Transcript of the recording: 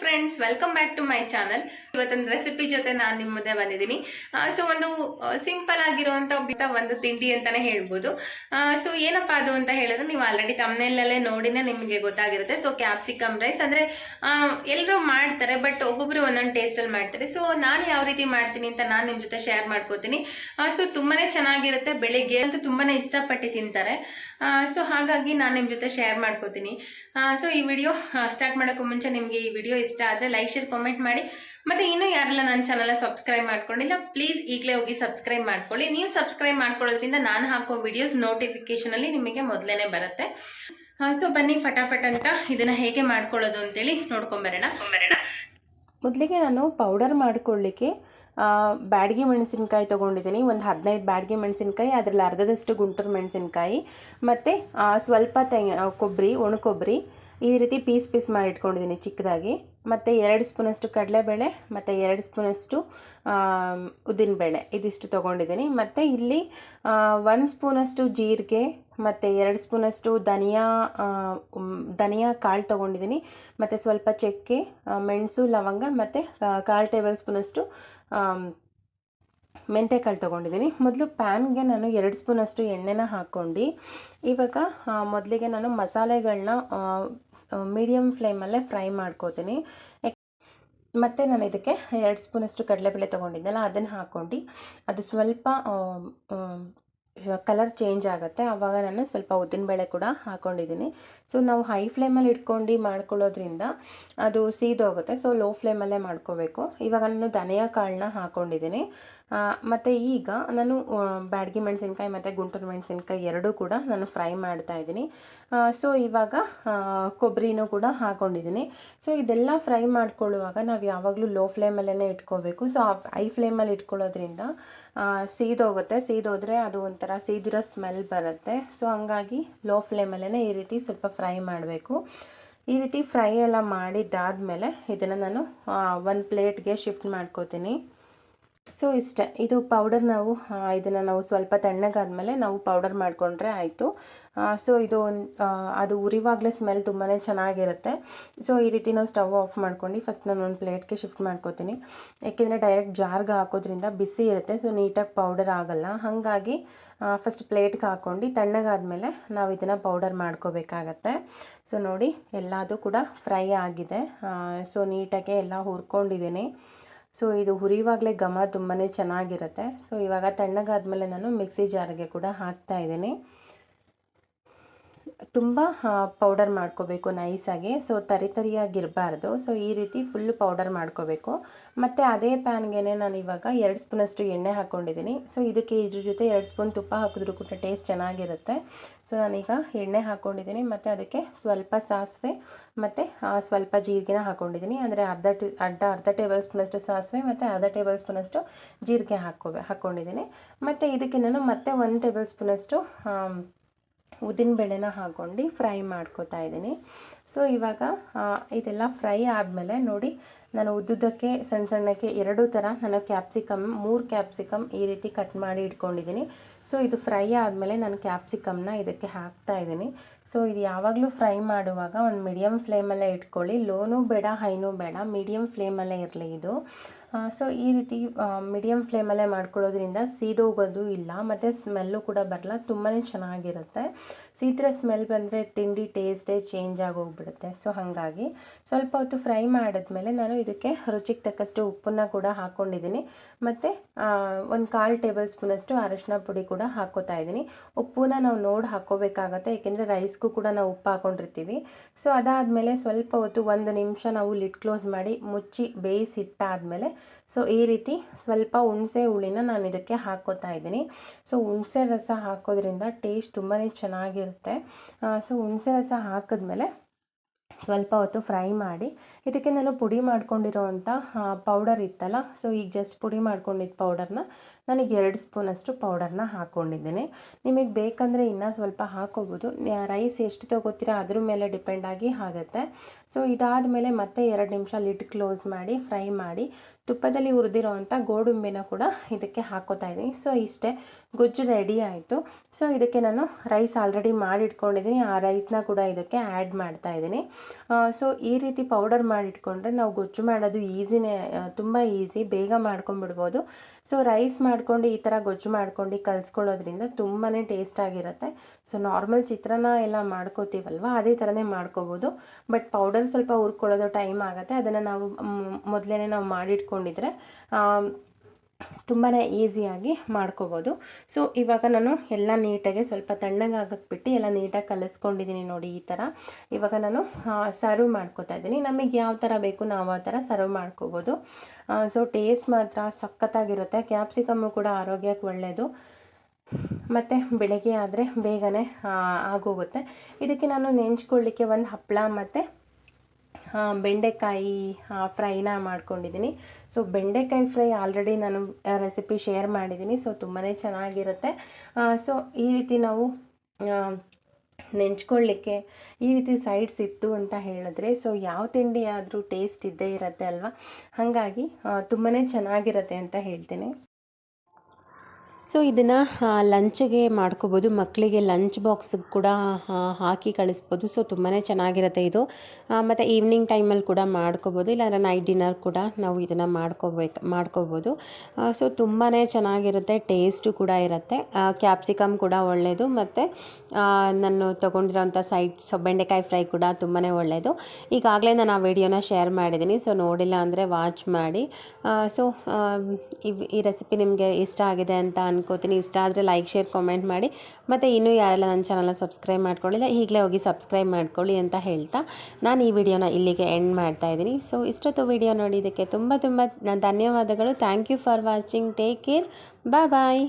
Friends, welcome back to my channel. ಇವತ್ತೊಂದು recipe ಜೊತೆ ನಾನು ನಿಮ್ಮ ಮುಂದೆ ಬಂದಿದ್ದೀನಿ. ಸೊ ಒಂದು ಸಿಂಪಲ್ ಆಗಿರುವಂತ ಒಂದು ತಿಂಡಿ ಅಂತಾನೆ ಹೇಳ್ಬೋದು. ಸೊ ಏನಪ್ಪಾ ಅದು ಅಂತ ಹೇಳಿದ್ರೆ, ನೀವು ಆಲ್ರೆಡಿ ತಮ್ಮನೇಲಲ್ಲೇ ನೋಡಿನೇ ನಿಮಗೆ ಗೊತ್ತಾಗಿರುತ್ತೆ. ಸೊ ಕ್ಯಾಪ್ಸಿಕಮ್ ರೈಸ್ ಅಂದ್ರೆ ಎಲ್ಲರೂ ಮಾಡ್ತಾರೆ, ಬಟ್ ಒಬ್ಬೊಬ್ರು ಒಂದೊಂದು ಟೇಸ್ಟ್ ಅಲ್ಲಿ ಮಾಡ್ತಾರೆ. ಸೊ ನಾನು ಯಾವ ರೀತಿ ಮಾಡ್ತೀನಿ ಅಂತ ನಾನು ನಿಮ್ ಜೊತೆ ಶೇರ್ ಮಾಡ್ಕೋತೀನಿ. ಸೊ ತುಂಬಾನೇ ಚೆನ್ನಾಗಿರುತ್ತೆ. ಬೆಳಿಗ್ಗೆ ಅಂತೂ ತುಂಬಾನೇ ಇಷ್ಟಪಟ್ಟು ತಿಂತಾರೆ. ಸೊ ಹಾಗಾಗಿ ನಾನು ನಿಮ್ ಜೊತೆ ಶೇರ್ ಮಾಡ್ಕೋತೀನಿ. ಸೊ ಈ ವಿಡಿಯೋ ಸ್ಟಾರ್ಟ್ ಮಾಡೋಕ್ಕೂ ಮುಂಚೆ ನಿಮಗೆ ಈ ವಿಡಿಯೋ ಇಷ್ಟ ಆದರೆ ಲೈಕ್, ಶೇರ್, ಕಾಮೆಂಟ್ ಮಾಡಿ. ಮತ್ತೆ ಇನ್ನೂ ಯಾರೆಲ್ಲ ನನ್ನ ಚಾನಲ್ನ ಸಬ್ಸ್ಕ್ರೈಬ್ ಮಾಡ್ಕೊಂಡಿಲ್ಲ, ಪ್ಲೀಸ್ ಈಗಲೇ ಹೋಗಿ ಸಬ್ಸ್ಕ್ರೈಬ್ ಮಾಡ್ಕೊಳ್ಳಿ. ನೀವು ಸಬ್ಸ್ಕ್ರೈಬ್ ಮಾಡ್ಕೊಳ್ಳೋದ್ರಿಂದ ನಾನು ಹಾಕೋ ವಿಡಿಯೋಸ್ ನೋಟಿಫಿಕೇಶನ್ ಅಲ್ಲಿ ನಿಮಗೆ ಮೊದಲೇನೆ ಬರುತ್ತೆ. ಸೊ ಬನ್ನಿ ಫಟಾಫಟ್ ಅಂತ ಇದನ್ನ ಹೇಗೆ ಮಾಡ್ಕೊಳ್ಳೋದು ಅಂತೇಳಿ ನೋಡ್ಕೊಂಬರೋಣ. ಮೊದಲಿಗೆ ನಾನು ಪೌಡರ್ ಮಾಡ್ಕೊಳ್ಳಿಕ್ಕೆ ಬ್ಯಾಡಗಿ ಮೆಣಸಿನ್ಕಾಯಿ ತೊಗೊಂಡಿದ್ದೀನಿ. ಒಂದು 15 ಬ್ಯಾಡಗಿ ಮೆಣಸಿನ್ಕಾಯಿ, ಅದರಲ್ಲಿ ಅರ್ಧದಷ್ಟು ಗುಂಟೂರು ಮೆಣಸಿನ್ಕಾಯಿ, ಮತ್ತು ಸ್ವಲ್ಪ ಕೊಬ್ಬರಿ, ಒಣ ಕೊಬ್ಬರಿ ಈ ರೀತಿ ಪೀಸ್ ಮಾಡಿ ಇಟ್ಕೊಂಡಿದ್ದೀನಿ ಚಿಕ್ಕದಾಗಿ. ಮತ್ತು 2 ಸ್ಪೂನಷ್ಟು ಕಡಲೆಬೇಳೆ ಮತ್ತು 2 ಸ್ಪೂನಷ್ಟು ಉದ್ದಿನಬೇಳೆ ಇದಿಷ್ಟು ತೊಗೊಂಡಿದ್ದೀನಿ. ಮತ್ತು ಇಲ್ಲಿ 1 ಸ್ಪೂನಷ್ಟು ಜೀರಿಗೆ ಮತ್ತು 2 ಸ್ಪೂನಷ್ಟು ಧನಿಯಾ ಕಾಳು ತೊಗೊಂಡಿದ್ದೀನಿ. ಮತ್ತು ಸ್ವಲ್ಪ ಚಕ್ಕೆ, ಮೆಣಸು, ಲವಂಗ ಮತ್ತು 1/4 ಟೇಬಲ್ ಸ್ಪೂನಷ್ಟು ಮೆಂತ್ಯಕಾಳು ತೊಗೊಂಡಿದ್ದೀನಿ. ಮೊದಲು ಪ್ಯಾನ್ಗೆ ನಾನು 2 ಸ್ಪೂನಷ್ಟು ಎಣ್ಣೆನ ಹಾಕ್ಕೊಂಡು ಇವಾಗ ಮೊದಲಿಗೆ ನಾನು ಮಸಾಲೆಗಳನ್ನ ಮೀಡಿಯಮ್ ಫ್ಲೇಮಲ್ಲೇ ಫ್ರೈ ಮಾಡ್ಕೋತೀನಿ. ಮತ್ತು ನಾನು ಇದಕ್ಕೆ 2 ಸ್ಪೂನಷ್ಟು ಕಡಲೆಬೇಳೆ ತೊಗೊಂಡಿದ್ದೆನಲ್ಲ ಅದನ್ನು ಹಾಕ್ಕೊಂಡು ಅದು ಸ್ವಲ್ಪ ಕಲರ್ ಚೇಂಜ್ ಆಗುತ್ತೆ. ಆವಾಗ ನಾನು ಸ್ವಲ್ಪ ಉದ್ದಿನಬೇಳೆ ಕೂಡ ಹಾಕ್ಕೊಂಡಿದ್ದೀನಿ. ಸೊ ನಾವು ಹೈ ಫ್ಲೇಮಲ್ಲಿ ಇಟ್ಕೊಂಡು ಮಾಡ್ಕೊಳ್ಳೋದ್ರಿಂದ ಅದು ಸೀದೋಗುತ್ತೆ. ಸೊ ಲೋ ಫ್ಲೇಮಲ್ಲೇ ಮಾಡ್ಕೋಬೇಕು. ಇವಾಗ ನಾನು ಧನಿಯಾ ಕಾಳನ್ನ ಹಾಕ್ಕೊಂಡಿದ್ದೀನಿ. ಮತ್ತು ಈಗ ನಾನು ಬ್ಯಾಡಗಿ ಮೆಣಸಿನ್ಕಾಯಿ ಮತ್ತು ಗುಂಟೂರು ಮೆಣಸಿನ್ಕಾಯಿ ಎರಡೂ ಕೂಡ ನಾನು ಫ್ರೈ ಮಾಡ್ತಾ ಇದ್ದೀನಿ. ಸೊ ಇವಾಗ ಕೊಬ್ಬರಿನೂ ಕೂಡ ಹಾಕ್ಕೊಂಡಿದ್ದೀನಿ. ಸೊ ಇದೆಲ್ಲ ಫ್ರೈ ಮಾಡ್ಕೊಳ್ಳುವಾಗ ನಾವು ಯಾವಾಗಲೂ ಲೋ ಫ್ಲೇಮಲ್ಲೇ ಇಟ್ಕೋಬೇಕು. ಸೊ ಹೈ ಫ್ಲೇಮಲ್ಲಿ ಇಟ್ಕೊಳ್ಳೋದ್ರಿಂದ ಸೀದೋಗುತ್ತೆ. ಸೀದೋದ್ರೆ ಅದು ಒಂಥರ ಸೀದಿರೋ ಸ್ಮೆಲ್ ಬರುತ್ತೆ. ಸೊ ಹಂಗಾಗಿ ಲೋ ಫ್ಲೇಮಲ್ಲೇ ಈ ರೀತಿ ಸ್ವಲ್ಪ ಫ್ರೈ ಮಾಡಬೇಕು. ಈ ರೀತಿ ಫ್ರೈ ಎಲ್ಲ ಮಾಡಿದ್ದಾದಮೇಲೆ ಇದನ್ನು ನಾನು ಒಂದು ಪ್ಲೇಟ್ಗೆ ಶಿಫ್ಟ್ ಮಾಡ್ಕೋತೀನಿ. ಸೊ ಇಷ್ಟೇ, ಇದು ಪೌಡರ್ ಇದನ್ನು ನಾವು ಸ್ವಲ್ಪ ತಣ್ಣಗಾದ್ಮೇಲೆ ನಾವು ಪೌಡರ್ ಮಾಡಿಕೊಂಡ್ರೆ ಆಯಿತು. ಸೊ ಇದು ಅದು ಉರಿವಾಗಲೇ ಸ್ಮೆಲ್ ತುಂಬಾ ಚೆನ್ನಾಗಿರುತ್ತೆ. ಸೊ ಈ ರೀತಿ ನಾವು ಸ್ಟವ್ ಆಫ್ ಮಾಡ್ಕೊಂಡು ಫಸ್ಟ್ ನಾನು ಒಂದು ಪ್ಲೇಟ್ಗೆ ಶಿಫ್ಟ್ ಮಾಡ್ಕೋತೀನಿ. ಏಕೆಂದರೆ ಡೈರೆಕ್ಟ್ ಜಾರ್ಗೆ ಹಾಕೋದ್ರಿಂದ ಬಿಸಿ ಇರುತ್ತೆ. ಸೊ ನೀಟಾಗಿ ಪೌಡರ್ ಆಗೋಲ್ಲ. ಹಾಗಾಗಿ ಫಸ್ಟ್ ಪ್ಲೇಟ್ಗೆ ಹಾಕ್ಕೊಂಡು ತಣ್ಣಗಾದ್ಮೇಲೆ ನಾವು ಇದನ್ನು ಪೌಡರ್ ಮಾಡ್ಕೋಬೇಕಾಗತ್ತೆ. ಸೊ ನೋಡಿ, ಎಲ್ಲದೂ ಕೂಡ ಫ್ರೈ ಆಗಿದೆ. ಸೊ ನೀಟಾಗೆ ಎಲ್ಲ ಹುರ್ಕೊಂಡಿದ್ದೀನಿ. ಸೊ ಇದು ಹುರಿವಾಗಲೇ ಘಮ ತುಂಬಾ ಚೆನ್ನಾಗಿರುತ್ತೆ. ಸೊ ಇವಾಗ ತಣ್ಣಗಾದ್ಮೇಲೆ ನಾನು ಮಿಕ್ಸಿ ಜಾರಿಗೆ ಕೂಡ ಹಾಕ್ತಾ ಇದ್ದೀನಿ. ತುಂಬ ಪೌಡರ್ ಮಾಡ್ಕೋಬೇಕು ನೈಸಾಗಿ. ಸೊ ತರಿಯಾಗಿರಬಾರ್ದು. ಸೊ ಈ ರೀತಿ ಫುಲ್ಲು ಪೌಡರ್ ಮಾಡ್ಕೋಬೇಕು. ಮತ್ತು ಅದೇ ಪ್ಯಾನ್ಗೆ ನಾನು ಇವಾಗ 2 ಸ್ಪೂನಷ್ಟು ಎಣ್ಣೆ ಹಾಕ್ಕೊಂಡಿದ್ದೀನಿ. ಸೊ ಇದಕ್ಕೆ ಇದ್ರ ಜೊತೆ 2 ಸ್ಪೂನ್ ತುಪ್ಪ ಹಾಕಿದ್ರೂ ಕೂಡ ಟೇಸ್ಟ್ ಚೆನ್ನಾಗಿರುತ್ತೆ. ಸೊ ನಾನೀಗ ಎಣ್ಣೆ ಹಾಕ್ಕೊಂಡಿದ್ದೀನಿ. ಮತ್ತು ಅದಕ್ಕೆ ಸ್ವಲ್ಪ ಸಾಸಿವೆ ಮತ್ತು ಸ್ವಲ್ಪ ಜೀರಿಗೆನ ಹಾಕ್ಕೊಂಡಿದ್ದೀನಿ. ಅಂದರೆ ಅರ್ಧ ಟೇಬಲ್ ಸ್ಪೂನಷ್ಟು ಸಾಸಿವೆ ಮತ್ತು ಅರ್ಧ ಟೇಬಲ್ ಸ್ಪೂನಷ್ಟು ಜೀರಿಗೆ ಹಾಕ್ಕೊಂಡಿದ್ದೀನಿ. ಮತ್ತು ಇದಕ್ಕೆ ನಾನು ಮತ್ತೆ 1 ಟೇಬಲ್ ಸ್ಪೂನಷ್ಟು ಉದ್ದಿನಬೇಳೆನ ಹಾಕ್ಕೊಂಡು ಫ್ರೈ ಮಾಡ್ಕೋತಾ ಇದ್ದೀನಿ. ಸೊ ಇವಾಗ ಇದೆಲ್ಲ ಫ್ರೈ ಆದಮೇಲೆ ನೋಡಿ, ನಾನು ಉದ್ದುದ್ದಕ್ಕೆ ಸಣ್ಣಕ್ಕೆ 2 ಥರ ನಾನು 3 ಕ್ಯಾಪ್ಸಿಕಮ್ ಈ ರೀತಿ ಕಟ್ ಮಾಡಿ ಇಟ್ಕೊಂಡಿದ್ದೀನಿ. ಸೊ ಇದು ಫ್ರೈ ಆದಮೇಲೆ ನಾನು ಕ್ಯಾಪ್ಸಿಕಮ್ನ ಇದಕ್ಕೆ ಹಾಕ್ತಾ ಇದ್ದೀನಿ. ಸೊ ಇದು ಯಾವಾಗಲೂ ಫ್ರೈ ಮಾಡುವಾಗ ಒಂದು ಮೀಡಿಯಮ್ ಫ್ಲೇಮಲ್ಲೇ ಇಟ್ಕೊಳ್ಳಿ. ಲೋನೂ ಬೇಡ, ಹೈನೂ ಬೇಡ, ಮೀಡಿಯಮ್ ಫ್ಲೇಮಲ್ಲೇ ಇರಲಿ ಇದು. ಸೊ ಈ ರೀತಿ ಮೀಡಿಯಮ್ ಫ್ಲೇಮಲ್ಲೇ ಮಾಡ್ಕೊಳ್ಳೋದ್ರಿಂದ ಸೀದೋಗೋದು ಇಲ್ಲ ಮತ್ತು ಸ್ಮೆಲ್ಲು ಕೂಡ ಬರಲ್ಲ, ತುಂಬಾ ಚೆನ್ನಾಗಿರುತ್ತೆ. ಸೀದರ ಸ್ಮೆಲ್ ಬಂದರೆ ತಿಂಡಿ ಟೇಸ್ಟೇ ಚೇಂಜ್ ಆಗೋಗ್ಬಿಡುತ್ತೆ. ಸೊ ಹಾಗಾಗಿ ಸ್ವಲ್ಪ ಹೊತ್ತು ಫ್ರೈ ಮಾಡಿದ್ಮೇಲೆ ನಾನು ಇದಕ್ಕೆ ರುಚಿಗೆ ತಕ್ಕಷ್ಟು ಉಪ್ಪನ್ನು ಕೂಡ ಹಾಕ್ಕೊಂಡಿದ್ದೀನಿ. ಮತ್ತು ಒಂದು 1/4 ಟೇಬಲ್ ಸ್ಪೂನಷ್ಟು ಅರಿಶಿನ ಪುಡಿ ಕೂಡ ಹಾಕ್ಕೋತಾ ಇದ್ದೀನಿ. ಉಪ್ಪನ್ನ ನಾವು ನೋಡಿ ಹಾಕ್ಕೋಬೇಕಾಗತ್ತೆ, ಏಕೆಂದರೆ ರೈಸ್ಗೂ ಕೂಡ ನಾವು ಉಪ್ಪು ಹಾಕ್ಕೊಂಡಿರ್ತೀವಿ. ಸೊ ಅದಾದಮೇಲೆ ಸ್ವಲ್ಪ ಹೊತ್ತು 1 ನಿಮಿಷ ನಾವು ಲಿಡ್ ಕ್ಲೋಸ್ ಮಾಡಿ ಮುಚ್ಚಿ ಬೇಯಿಸಿಟ್ಟಾದಮೇಲೆ ಸೊ ಈ ರೀತಿ ಸ್ವಲ್ಪ ಹುಣಸೆ ಹುಳಿನ ನಾನು ಇದಕ್ಕೆ ಹಾಕ್ಕೋತಾ ಇದ್ದೀನಿ. ಸೊ ಹುಣಸೆ ರಸ ಹಾಕೋದ್ರಿಂದ ಟೇಸ್ಟ್ ತುಂಬಾ ಚೆನ್ನಾಗಿರುತ್ತೆ. ಸೊ ಹುಣಸೆ ರಸ ಹಾಕಿದ್ಮೇಲೆ ಸ್ವಲ್ಪ ಹೊತ್ತು ಫ್ರೈ ಮಾಡಿ ಇದಕ್ಕೆ ನಾನು ಪುಡಿ ಮಾಡ್ಕೊಂಡಿರೋವಂಥ ಪೌಡರ್ ಇತ್ತಲ್ಲ, ಸೊ ಈಗ ಜಸ್ಟ್ ಪುಡಿ ಮಾಡ್ಕೊಂಡಿದ್ದ ಪೌಡರ್ನ ನನಗೆ 2 ಸ್ಪೂನಷ್ಟು ಪೌಡರ್ನ ಹಾಕ್ಕೊಂಡಿದ್ದೀನಿ. ನಿಮಗೆ ಬೇಕಂದರೆ ಇನ್ನೂ ಸ್ವಲ್ಪ ಹಾಕ್ಕೋಬೋದು. ರೈಸ್ ಎಷ್ಟು ತೊಗೋತೀರಾ ಅದ್ರ ಮೇಲೆ ಡಿಪೆಂಡ್ ಆಗಿ ಆಗುತ್ತೆ. ಸೊ ಇದಾದಮೇಲೆ ಮತ್ತೆ 2 ನಿಮಿಷ ಲಿಡ್ ಕ್ಲೋಸ್ ಮಾಡಿ ಫ್ರೈ ಮಾಡಿ ತುಪ್ಪದಲ್ಲಿ ಹುರಿದಿರೋವಂಥ ಗೋಡಂಬಿನ ಕೂಡ ಇದಕ್ಕೆ ಹಾಕೋತಾ ಇದ್ದೀನಿ. ಸೊ ಇಷ್ಟೇ, ಗೊಜ್ಜು ರೆಡಿ ಆಯಿತು. ಸೊ ಇದಕ್ಕೆ ನಾನು ರೈಸ್ ಆಲ್ರೆಡಿ ಮಾಡಿಟ್ಕೊಂಡಿದ್ದೀನಿ, ಆ ರೈಸ್ನ ಕೂಡ ಇದಕ್ಕೆ ಆ್ಯಡ್ ಮಾಡ್ತಾ ಇದ್ದೀನಿ. ಸೊ ಈ ರೀತಿ ಪೌಡರ್ ಮಾಡಿಟ್ಕೊಂಡ್ರೆ ನಾವು ಗೊಜ್ಜು ಮಾಡೋದು ಈಸಿನೇ, ತುಂಬ ಈಸಿ, ಬೇಗ ಮಾಡ್ಕೊಂಬಿಡ್ಬೋದು. ಸೊ ರೈಸ್ ಮಾಡ್ಕೊಂಡು ಈ ಥರ ಗೊಜ್ಜು ಮಾಡ್ಕೊಂಡು ಕಲಿಸ್ಕೊಳ್ಳೋದ್ರಿಂದ ತುಂಬಾ ಟೇಸ್ಟಾಗಿರುತ್ತೆ. ಸೊ ನಾರ್ಮಲ್ ಚಿತ್ರಾನ್ನ ಎಲ್ಲ ಮಾಡ್ಕೋತೀವಲ್ವ, ಅದೇ ಥರನೇ ಮಾಡ್ಕೋಬೋದು. ಬಟ್ ಪೌಡರ್ ಸ್ವಲ್ಪ ಹುರ್ಕೊಳ್ಳೋದು ಟೈಮ್ ಆಗುತ್ತೆ. ಅದನ್ನು ನಾವು ಮೊದಲೇ ನಾವು ಮಾಡಿಟ್ಕೊಂಡಿದ್ರೆ ತುಂಬಾ ಈಸಿಯಾಗಿ ಮಾಡ್ಕೋಬೋದು. ಸೊ ಇವಾಗ ನಾನು ಎಲ್ಲ ನೀಟಾಗಿ ಸ್ವಲ್ಪ ತಣ್ಣಗಾಗಕ್ಕೆ ಬಿಟ್ಟು ಎಲ್ಲ ನೀಟಾಗಿ ಕಲಿಸ್ಕೊಂಡಿದ್ದೀನಿ ನೋಡಿ ಈ ಥರ. ಇವಾಗ ನಾನು ಸರ್ವ್ ಮಾಡ್ಕೋತಾ ಇದ್ದೀನಿ. ನಮಗೆ ಯಾವ ಥರ ಬೇಕು ನಾವು ಆ ಥರ ಸರ್ವ್ ಮಾಡ್ಕೋಬೋದು. ಸೊ ಟೇಸ್ಟ್ ಮಾತ್ರ ಸಖತ್ತಾಗಿರುತ್ತೆ. ಕ್ಯಾಪ್ಸಿಕಮ್ಮು ಕೂಡ ಆರೋಗ್ಯಕ್ಕೆ ಒಳ್ಳೆಯದು, ಮತ್ತು ಬೆಳಗ್ಗೆ ಆದರೆ ಬೇಗನೆ ಆಗೋಗುತ್ತೆ. ಇದಕ್ಕೆ ನಾನು ನೆಂಚ್ಕೊಳ್ಳಿಕ್ಕೆ ಒಂದು ಹಪ್ಪಳ ಮತ್ತು ಬೆಂಡೆಕಾಯಿ ಫ್ರೈನ ಮಾಡ್ಕೊಂಡಿದ್ದೀನಿ. ಸೊ ಬೆಂಡೆಕಾಯಿ ಫ್ರೈ ಆಲ್ರೆಡಿ ನಾನು ರೆಸಿಪಿ ಶೇರ್ ಮಾಡಿದ್ದೀನಿ. ಸೊ ತುಂಬಾ ಚೆನ್ನಾಗಿರುತ್ತೆ. ಸೊ ಈ ರೀತಿ ನಾವು ನೆಂಚ್ಕೊಳ್ಳಿಕ್ಕೆ ಈ ರೀತಿ ಸೈಡ್ಸ್ ಇತ್ತು ಅಂತ ಹೇಳಿದ್ರೆ, ಸೊ ಯಾವ ತಿಂಡಿ ಆದರೂ ಟೇಸ್ಟ್ ಇದ್ದೇ ಇರುತ್ತೆ ಅಲ್ವಾ. ಹಾಗಾಗಿ ತುಂಬಾ ಚೆನ್ನಾಗಿರುತ್ತೆ ಅಂತ ಹೇಳ್ತೀನಿ. ಸೊ ಇದನ್ನು ಲಂಚ್ಗೆ ಮಾಡ್ಕೋಬೋದು, ಮಕ್ಕಳಿಗೆ ಲಂಚ್ ಬಾಕ್ಸಿಗೆ ಕೂಡ ಹಾಕಿ ಕಳಿಸ್ಬೋದು. ಸೊ ತುಂಬಾ ಚೆನ್ನಾಗಿರುತ್ತೆ ಇದು. ಮತ್ತು ಈವ್ನಿಂಗ್ ಟೈಮಲ್ಲಿ ಕೂಡ ಮಾಡ್ಕೋಬೋದು, ಇಲ್ಲಾಂದರೆ ನೈಟ್ ಡಿನ್ನರ್ ಕೂಡ ನಾವು ಇದನ್ನು ಮಾಡ್ಕೋಬೋದು. ಸೊ ತುಂಬಾ ಚೆನ್ನಾಗಿರುತ್ತೆ, ಟೇಸ್ಟು ಕೂಡ ಇರುತ್ತೆ. ಕ್ಯಾಪ್ಸಿಕಮ್ ಕೂಡ ಒಳ್ಳೆಯದು, ಮತ್ತು ನಾನು ತೊಗೊಂಡಿರೋಂಥ ಸೈಡ್ಸ್ ಬೆಂಡೆಕಾಯಿ ಫ್ರೈ ಕೂಡ ತುಂಬಾ ಒಳ್ಳೆಯದು. ಈಗಾಗಲೇ ನಾನು ಆ ವಿಡಿಯೋನ ಶೇರ್ ಮಾಡಿದ್ದೀನಿ. ಸೊ ನೋಡಿಲ್ಲ ಅಂದರೆ ವಾಚ್ ಮಾಡಿ. ಸೊ ಈ ರೆಸಿಪಿ ನಿಮಗೆ ಇಷ್ಟ ಆಗಿದೆ ಅಂತ ಅನ್ಕೋತೀನಿ. ಇಷ್ಟ ಆದರೆ ಲೈಕ್, ಶೇರ್, ಕಾಮೆಂಟ್ ಮಾಡಿ. ಮತ್ತು ಇನ್ನೂ ಯಾರೆಲ್ಲ ನನ್ನ ಚಾನಲ್ನ ಸಬ್ಸ್ಕ್ರೈಬ್ ಮಾಡ್ಕೊಳ್ಳಿಲ್ಲ, ಈಗಲೇ ಹೋಗಿ ಸಬ್ಸ್ಕ್ರೈಬ್ ಮಾಡ್ಕೊಳ್ಳಿ ಅಂತ ಹೇಳ್ತಾ ನಾನು ಈ ವಿಡಿಯೋನ ಇಲ್ಲಿಗೆ ಎಂಡ್ ಮಾಡ್ತಾ ಇದ್ದೀನಿ. ಸೊ ಇಷ್ಟೊತ್ತು ವಿಡಿಯೋ ನೋಡಿದ್ದಕ್ಕೆ ತುಂಬ ಧನ್ಯವಾದಗಳು. Thank you for watching. Take care. Bye.